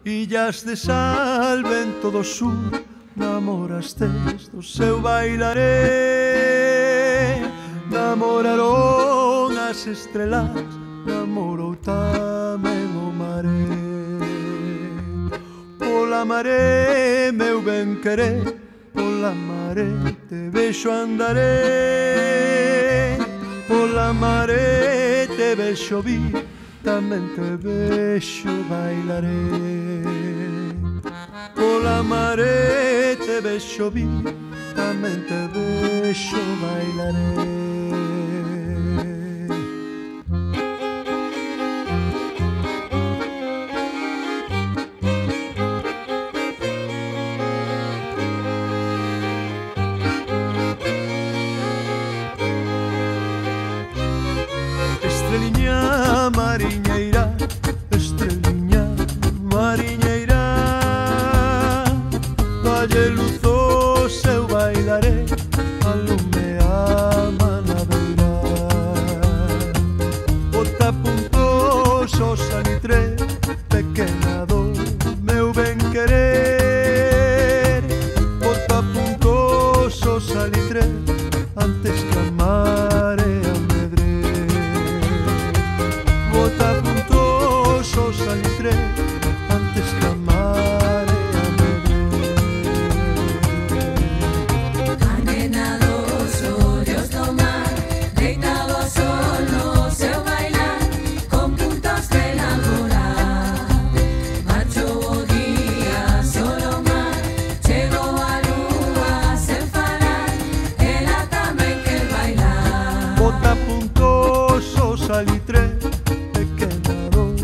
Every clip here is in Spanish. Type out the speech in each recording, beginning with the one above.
Illas de sal, vento do sur, namorastes do seu bailaré. Namoraron as estrelas, namorou tamén o maré. Pola maré, meu ben querer, pola maré te vexo andaré. Pola maré te vexo vir, tamén te vexo bailaré. Pola maré te vexo vir, tamén te vexo bailaré. Estreliña mariñeira, estreliña mariñeira, dalle luz ao seu bailaré, alume a manadeira. Bota puntos ao salitre, pequena do meu ben querer. Bota puntos ao salitre, antes que a marea medre. Bota puntos ao salitre, antes que a marea medre. A nena dos ollos do mar, deitado ao sol no seu bailar, con puntos de namorar. Marchou o día solo o mar, chegou a lúa sen falar, ela tamén quer bailar. Bota puntos ao salitre, pequena do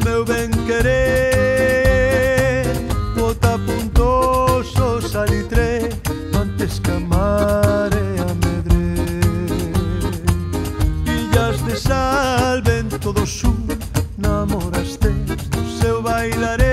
meu ben querer. Bota puntos ao salitre, antes que a marea medre. Illas de sal, vento do sur, namorastes do seu bailaré.